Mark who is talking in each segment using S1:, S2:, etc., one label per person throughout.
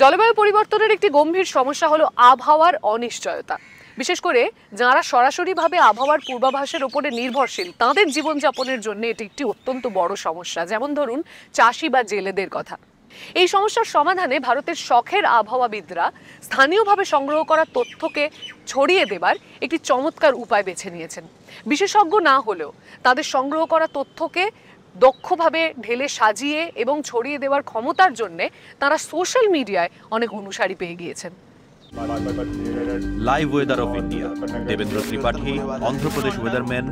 S1: জলবায়ু পরিবর্তনের একটি গম্ভীর সমস্যা হলো আবহাওয়ার অনিশ্চয়তা। বিশেষ করে যারা সরাসরিভাবে আবহাওয়ার পূর্বাভাসের উপরে নির্ভরশীল তাদের জীবনযাপনের জন্য এটি একটি অত্যন্ত বড় সমস্যা। যেমন ধরুন চাষি বা জেলেদের কথা। এই সমস্যার সমাধানে ভারতের শখের আবহাওয়াবিদরা স্থানীয়ভাবে সংগ্রহ করা তথ্যকে ছড়িয়ে দেবার একটি চমৎকার উপায় বেছে নিয়েছেন। বিশেষজ্ঞ না হলেও তাদের সংগ্রহ করা তথ্যকে দক্ষভাবে ঢেলে সাজিয়ে এবং ছড়িয়ে দেওয়ার ক্ষমতার জন্য তারা সোশ্যাল মিডিয়ায় অনেক অনুসারী পেয়ে গিয়েছেন।
S2: Live weather of India, Devendra Tripathi, Andhra Pradesh weatherman.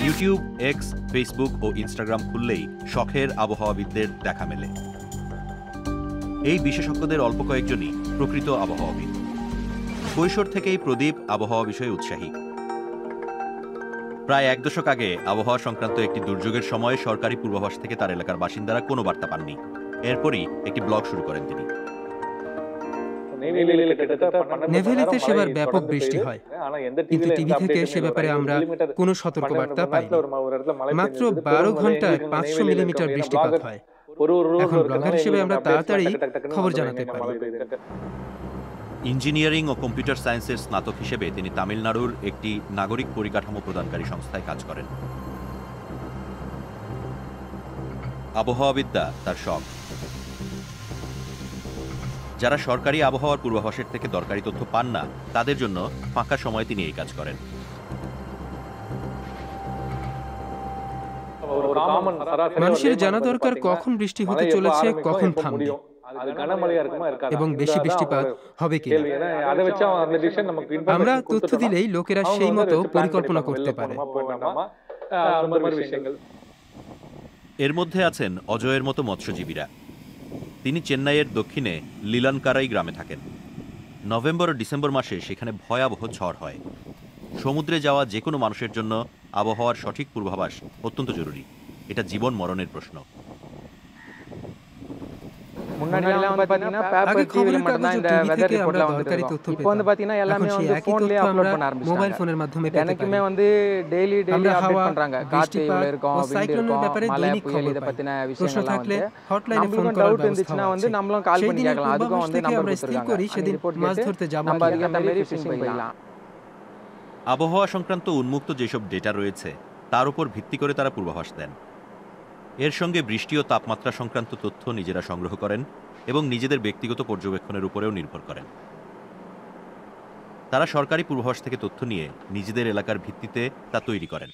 S2: YouTube, X, Facebook ও ইনস্টাগ্রাম খুললেই শখের আবহাওয়াবিদদের দেখা মেলে। এই বিশেষজ্ঞদের অল্প কয়েকজনই প্রকৃত আবহাওয়াবিদ। কৈশোর থেকেই প্রদীপ আবহাওয়া বিষয়ে উৎসাহী। প্রায় এক দশক আগে আবহাওয়া সংক্রান্ত একটি দুর্যোগের সময় সরকারি পূর্বাভাস থেকে তার এলাকার বাসিন্দারা কোনো বার্তা পাননি। এরপরই একটি ব্লগ শুরু করেন তিনি।
S3: নেভেলিতে সেবার ব্যাপক বৃষ্টি হয়, কিন্তু টিভি থেকে সে ব্যাপারে আমরা কোনো সতর্কবার্তা পাইনি। মাত্র 12 ঘন্টায় 500 মিলিমিটার বৃষ্টিপাত হয়। এখন ব্লগার হিসেবে আমরা তাড়াতাড়ি খবর জানাতে পারি।
S2: ইঞ্জিনিয়ারিং ও কম্পিউটার সায়েন্সের স্নাতক হিসেবে তিনি তামিলনাড়ুর একটি নাগরিক পরিকাঠামো প্রদানকারী সংস্থায় কাজ করেন। আবহাওয়াবিদ্যা তার শখ। যারা সরকারি আবহাওয়ার পূর্বাভাসের থেকে দরকারি তথ্য পান না, তাদের জন্য ফাঁকা সময়ে তিনি এই কাজ করেন।
S3: মানুষের জানা দরকার কখন বৃষ্টি হতে চলেছে, কখন থামবে এবং বেশি বৃষ্টিপাত হবে কিনা। আমরা তথ্য দিলেই লোকেরা সেই মতো পরিকল্পনা করতে পারে।
S2: এর মধ্যে আছেন অজয়ের মতো মৎস্যজীবীরা। তিনি চেন্নাইয়ের দক্ষিণে লিলানকারাই গ্রামে থাকেন। নভেম্বর ও ডিসেম্বর মাসে সেখানে ভয়াবহ ঝড় হয়। সমুদ্রে যাওয়া যে কোনো মানুষের জন্য আবহাওয়ার সঠিক পূর্বাভাস অত্যন্ত জরুরি। এটা জীবন মরণের প্রশ্ন।
S3: আগে খবরের কাগজ ও টিভি থেকে আমরা দরকারি তথ্য পেতাম। এখন সেই একই তথ্য আমরা মোবাইল ফোনের মাধ্যমে পেতে পারি। আমরা হাওয়া, বৃষ্টিপাত ও সাইক্লোনের ব্যাপারে দৈনিক খবর পাই। প্রশ্ন থাকলে হটলাইনে ফোন করার ব্যবস্থা আছে। সেই দিনের পূর্বাভাস থেকে আমরা স্থির করি সেদিন মাছ ধরতে যাব কিনা।
S2: আবহাওয়া সংক্রান্ত উন্মুক্ত যেসব ডেটা রয়েছে তার উপর ভিত্তি করে তারা পূর্বাভাস দেন। এর সঙ্গে বৃষ্টি ও তাপমাত্রা সংক্রান্ত তথ্য নিজেরা সংগ্রহ করেন এবং নিজেদের ব্যক্তিগত পর্যবেক্ষণের উপরেও নির্ভর করেন। তারা সরকারি পূর্বাভাস থেকে তথ্য নিয়ে নিজেদের এলাকার ভিত্তিতে তা তৈরি করেন।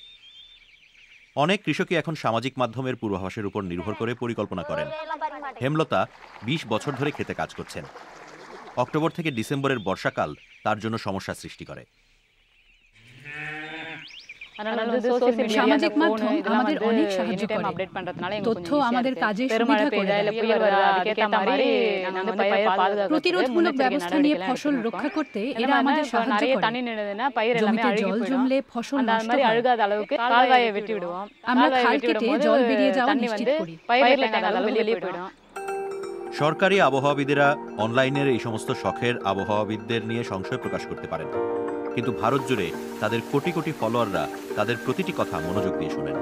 S2: অনেক কৃষকই এখন সামাজিক মাধ্যমের পূর্বাভাসের উপর নির্ভর করে পরিকল্পনা করেন। হেমলতা 20 বছর ধরে খেতে কাজ করছেন। অক্টোবর থেকে ডিসেম্বরের বর্ষাকাল তার জন্য সমস্যা সৃষ্টি করে।
S4: সামাজিক মাধ্যম আমাদের অনেক সাহায্য করে। তথ্য আমাদের কাজে সুবিধা করে দেয়। প্রতিরোধমূলক ব্যবস্থা নিয়ে ফসল রক্ষা করতে এরা আমাদের সাহায্য করে। জমিতে জল জমলে ফসল নষ্ট হয়। আমরা খাল কেটে জল বেরিয়ে যাওয়া নিশ্চিত করি।
S2: সরকারি আবহাওয়াবিদেরা অনলাইনের এই সমস্ত শখের আবহাওয়াবিদদের নিয়ে সংশয় প্রকাশ করতে পারেন, কিন্তু ভারত জুড়ে তাদের কোটি কোটি ফলোয়াররা তাদের প্রতিটি কথা মনোযোগ দিয়ে শোনেন।